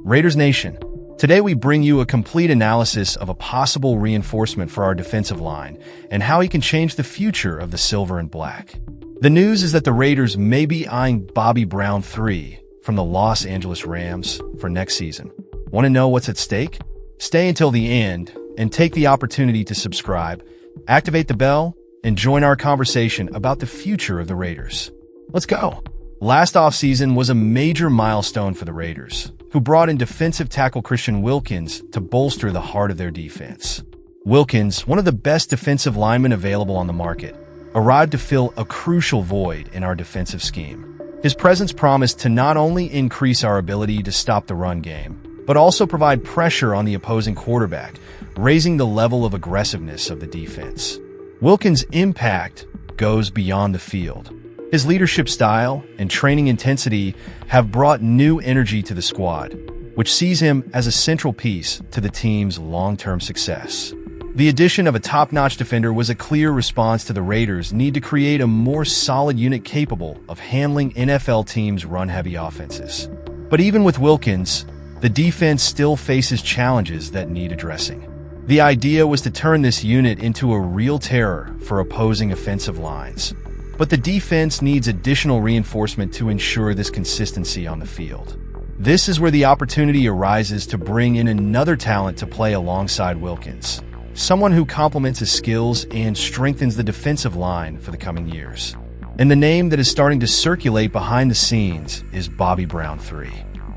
Raiders Nation, today we bring you a complete analysis of a possible reinforcement for our defensive line and how he can change the future of the silver and black. The news is that the Raiders may be eyeing Bobby Brown III from the Los Angeles Rams for next season. Want to know what's at stake? Stay until the end and take the opportunity to subscribe, activate the bell, and join our conversation about the future of the Raiders. Let's go! Last offseason was a major milestone for the Raiders, who brought in defensive tackle Christian Wilkins to bolster the heart of their defense. Wilkins, one of the best defensive linemen available on the market, arrived to fill a crucial void in our defensive scheme. His presence promised to not only increase our ability to stop the run game, but also provide pressure on the opposing quarterback, raising the level of aggressiveness of the defense. Wilkins' impact goes beyond the field. His leadership style and training intensity have brought new energy to the squad, which sees him as a central piece to the team's long-term success. The addition of a top-notch defender was a clear response to the Raiders' need to create a more solid unit capable of handling NFL teams' run-heavy offenses. But even with Wilkins, the defense still faces challenges that need addressing. The idea was to turn this unit into a real terror for opposing offensive lines. But the defense needs additional reinforcement to ensure this consistency on the field. This is where the opportunity arises to bring in another talent to play alongside Wilkins, someone who complements his skills and strengthens the defensive line for the coming years. And the name that is starting to circulate behind the scenes is Bobby Brown III.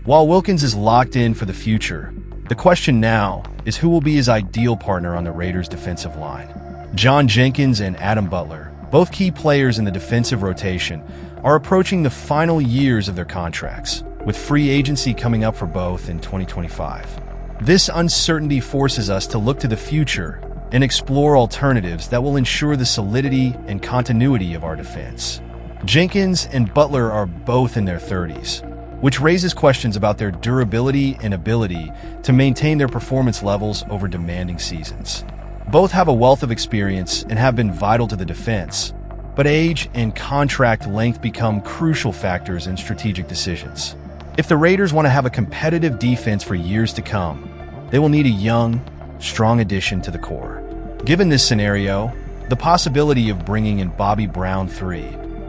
While Wilkins is locked in for the future, the question now is who will be his ideal partner on the Raiders' defensive line. John Jenkins and Adam Butler, both key players in the defensive rotation, are approaching the final years of their contracts, with free agency coming up for both in 2025. This uncertainty forces us to look to the future and explore alternatives that will ensure the solidity and continuity of our defense. Jenkins and Butler are both in their 30s, which raises questions about their durability and ability to maintain their performance levels over demanding seasons. Both have a wealth of experience and have been vital to the defense, but age and contract length become crucial factors in strategic decisions. If the Raiders want to have a competitive defense for years to come, they will need a young, strong addition to the core. Given this scenario, the possibility of bringing in Bobby Brown III,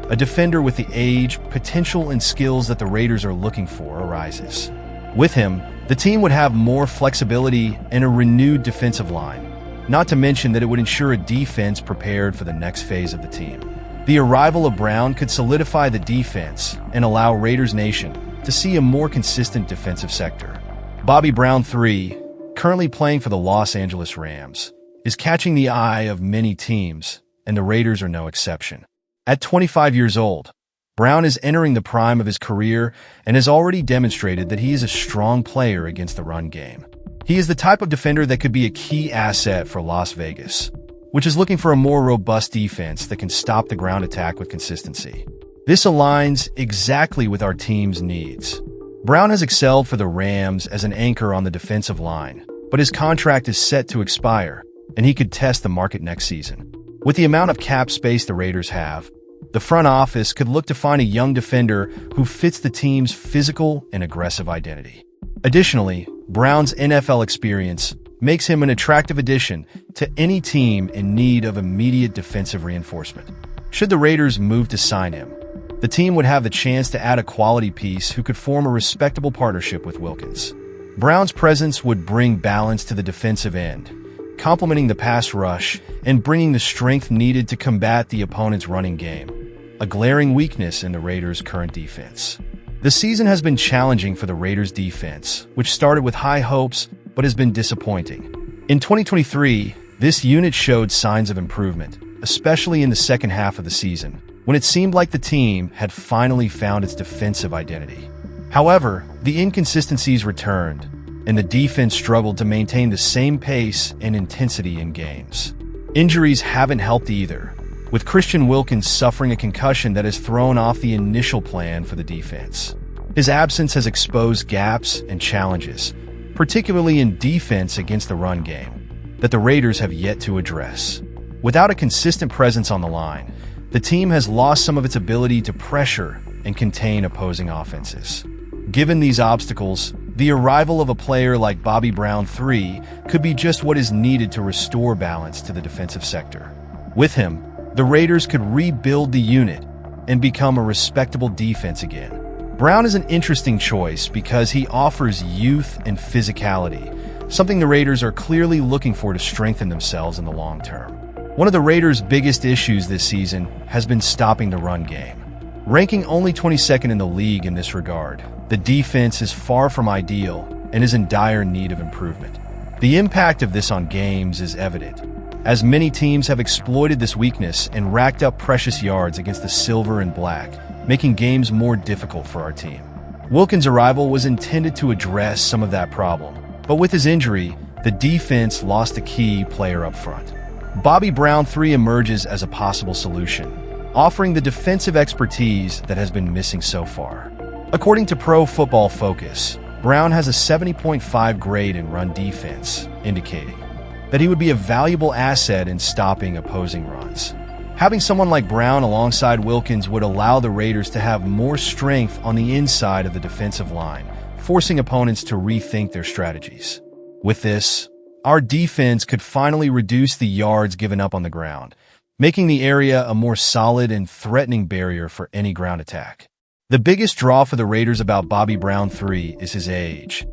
a defender with the age, potential, and skills that the Raiders are looking for, arises. With him, the team would have more flexibility and a renewed defensive line, not to mention that it would ensure a defense prepared for the next phase of the team. The arrival of Brown could solidify the defense and allow Raiders Nation to see a more consistent defensive sector. Bobby Brown III, currently playing for the Los Angeles Rams, is catching the eye of many teams, and the Raiders are no exception. At 25 years old, Brown is entering the prime of his career and has already demonstrated that he is a strong player against the run game. He is the type of defender that could be a key asset for Las Vegas, which is looking for a more robust defense that can stop the ground attack with consistency. This aligns exactly with our team's needs. Brown has excelled for the Rams as an anchor on the defensive line, but his contract is set to expire, and he could test the market next season. With the amount of cap space the Raiders have, the front office could look to find a young defender who fits the team's physical and aggressive identity. Additionally, Brown's NFL experience makes him an attractive addition to any team in need of immediate defensive reinforcement. Should the Raiders move to sign him, the team would have the chance to add a quality piece who could form a respectable partnership with Wilkins. Brown's presence would bring balance to the defensive end, complementing the pass rush and bringing the strength needed to combat the opponent's running game, a glaring weakness in the Raiders' current defense. The season has been challenging for the Raiders' defense, which started with high hopes but has been disappointing. In 2023, this unit showed signs of improvement, especially in the second half of the season, when it seemed like the team had finally found its defensive identity. However, the inconsistencies returned, and the defense struggled to maintain the same pace and intensity in games. Injuries haven't helped either, with Christian Wilkins suffering a concussion that has thrown off the initial plan for the defense. His absence has exposed gaps and challenges, particularly in defense against the run game, that the Raiders have yet to address. Without a consistent presence on the line, the team has lost some of its ability to pressure and contain opposing offenses. Given these obstacles, The arrival of a player like Bobby Brown III could be just what is needed to restore balance to the defensive sector. With him, the Raiders could rebuild the unit and become a respectable defense again. Brown is an interesting choice because he offers youth and physicality, something the Raiders are clearly looking for to strengthen themselves in the long term. One of the Raiders' biggest issues this season has been stopping the run game. Ranking only 22nd in the league in this regard, the defense is far from ideal and is in dire need of improvement. The impact of this on games is evident, as many teams have exploited this weakness and racked up precious yards against the silver and black, making games more difficult for our team. Wilkins' arrival was intended to address some of that problem, but with his injury, the defense lost a key player up front. Bobby Brown III emerges as a possible solution, offering the defensive expertise that has been missing so far. According to Pro Football Focus, Brown has a 70.5 grade in run defense, indicating that he would be a valuable asset in stopping opposing runs. Having someone like Brown alongside Wilkins would allow the Raiders to have more strength on the inside of the defensive line, forcing opponents to rethink their strategies. With this, our defense could finally reduce the yards given up on the ground, making the area a more solid and threatening barrier for any ground attack. The biggest draw for the Raiders about Bobby Brown III is his age.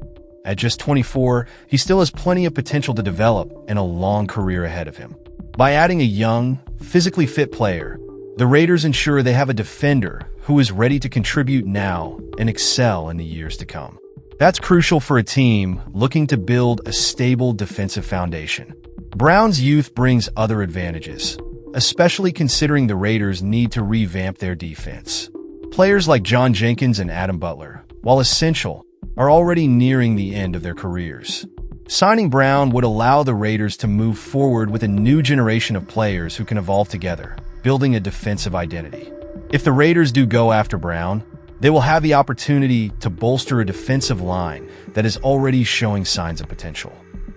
At just 24, he still has plenty of potential to develop and a long career ahead of him. By adding a young, physically fit player, the Raiders ensure they have a defender who is ready to contribute now and excel in the years to come. That's crucial for a team looking to build a stable defensive foundation. Brown's youth brings other advantages, especially considering the Raiders need to revamp their defense. Players like John Jenkins and Adam Butler, while essential, are already nearing the end of their careers. Signing Brown would allow the Raiders to move forward with a new generation of players who can evolve together, building a defensive identity. If the Raiders do go after Brown, they will have the opportunity to bolster a defensive line that is already showing signs of potential.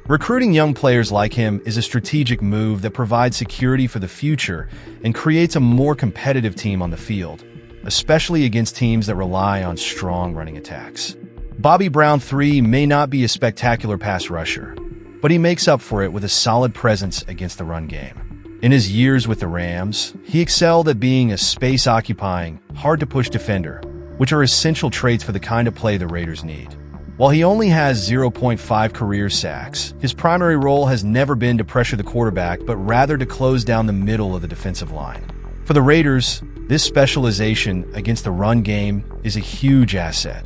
Recruiting young players like him is a strategic move that provides security for the future and creates a more competitive team on the field, especially against teams that rely on strong running attacks. Bobby Brown III may not be a spectacular pass rusher, but he makes up for it with a solid presence against the run game. In his years with the Rams, he excelled at being a space-occupying, hard-to-push defender, which are essential traits for the kind of play the Raiders need. While he only has 0.5 career sacks, his primary role has never been to pressure the quarterback, but rather to close down the middle of the defensive line. For the Raiders, this specialization against the run game is a huge asset.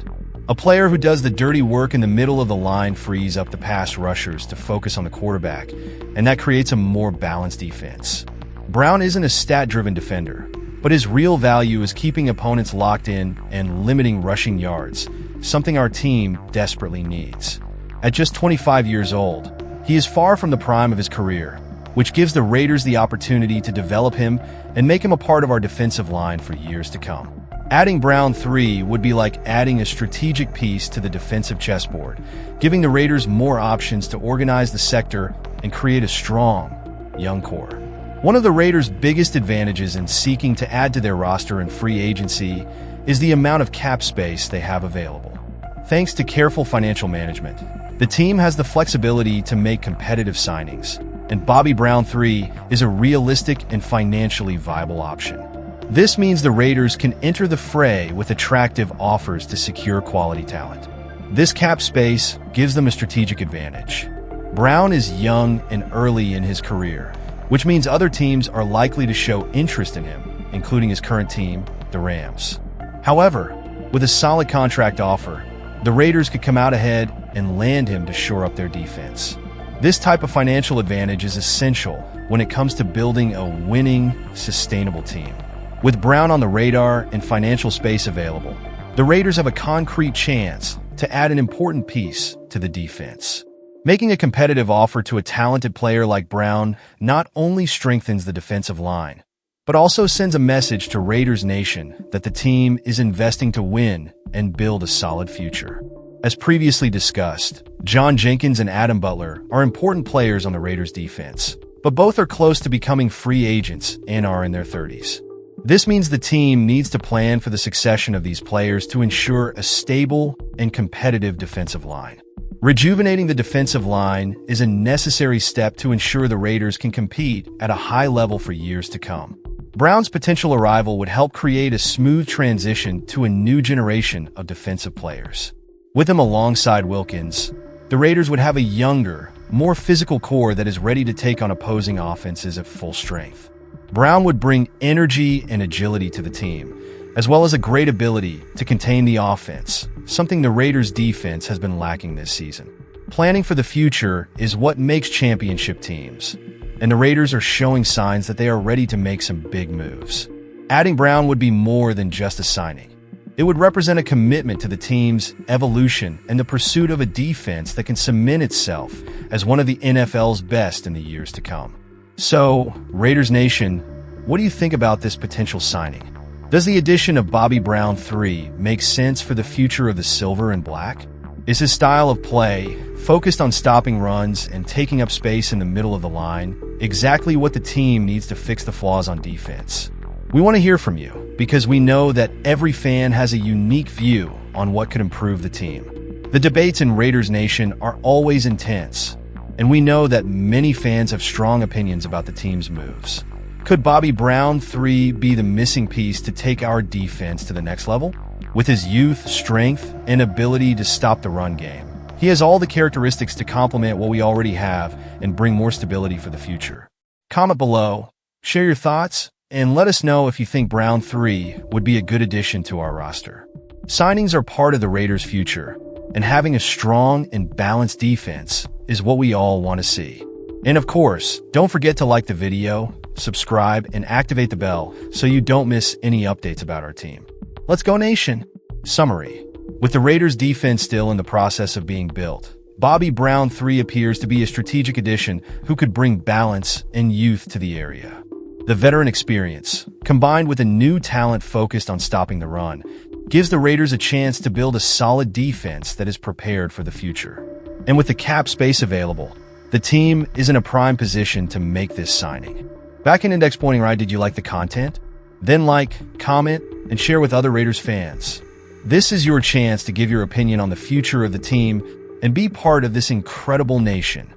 A player who does the dirty work in the middle of the line frees up the pass rushers to focus on the quarterback, and that creates a more balanced defense. Brown isn't a stat-driven defender, but his real value is keeping opponents locked in and limiting rushing yards, something our team desperately needs. At just 25 years old, he is far from the prime of his career, which gives the Raiders the opportunity to develop him and make him a part of our defensive line for years to come. Adding Brown III would be like adding a strategic piece to the defensive chessboard, giving the Raiders more options to organize the sector and create a strong, young core. One of the Raiders' biggest advantages in seeking to add to their roster in free agency is the amount of cap space they have available. Thanks to careful financial management, the team has the flexibility to make competitive signings, and Bobby Brown III is a realistic and financially viable option. This means the Raiders can enter the fray with attractive offers to secure quality talent. This cap space gives them a strategic advantage. Brown is young and early in his career, which means other teams are likely to show interest in him, including his current team, the Rams. However, with a solid contract offer, the Raiders could come out ahead and land him to shore up their defense. This type of financial advantage is essential when it comes to building a winning, sustainable team. With Brown on the radar and financial space available, the Raiders have a concrete chance to add an important piece to the defense. Making a competitive offer to a talented player like Brown not only strengthens the defensive line, but also sends a message to Raiders Nation that the team is investing to win and build a solid future. As previously discussed, John Jenkins and Adam Butler are important players on the Raiders defense, but both are close to becoming free agents and are in their 30s. This means the team needs to plan for the succession of these players to ensure a stable and competitive defensive line. Rejuvenating the defensive line is a necessary step to ensure the Raiders can compete at a high level for years to come. Brown's potential arrival would help create a smooth transition to a new generation of defensive players. With him alongside Wilkins, the Raiders would have a younger, more physical core that is ready to take on opposing offenses at full strength. Brown would bring energy and agility to the team, as well as a great ability to contain the offense, something the Raiders' defense has been lacking this season. Planning for the future is what makes championship teams, and the Raiders are showing signs that they are ready to make some big moves. Adding Brown would be more than just a signing. It would represent a commitment to the team's evolution and the pursuit of a defense that can cement itself as one of the NFL's best in the years to come. So, Raiders Nation, what do you think about this potential signing? Does the addition of Bobby Brown III make sense for the future of the silver and black? Is his style of play, focused on stopping runs and taking up space in the middle of the line, exactly what the team needs to fix the flaws on defense? We want to hear from you, because we know that every fan has a unique view on what could improve the team. The debates in Raiders Nation are always intense, and we know that many fans have strong opinions about the team's moves. Could Bobby Brown III be the missing piece to take our defense to the next level? With his youth, strength, and ability to stop the run game, he has all the characteristics to complement what we already have and bring more stability for the future. Comment below, share your thoughts, and let us know if you think Brown III would be a good addition to our roster. Signings are part of the Raiders' future, and having a strong and balanced defense is what we all want to see. And of course, don't forget to like the video, subscribe, and activate the bell so you don't miss any updates about our team. Let's go, Nation! Summary. With the Raiders' defense still in the process of being built, Bobby Brown III appears to be a strategic addition who could bring balance and youth to the area. The veteran experience, combined with a new talent focused on stopping the run, gives the Raiders a chance to build a solid defense that is prepared for the future. And with the cap space available, the team is in a prime position to make this signing. Back in Index Pointing Right, did you like the content? Then like, comment, and share with other Raiders fans. This is your chance to give your opinion on the future of the team and be part of this incredible nation.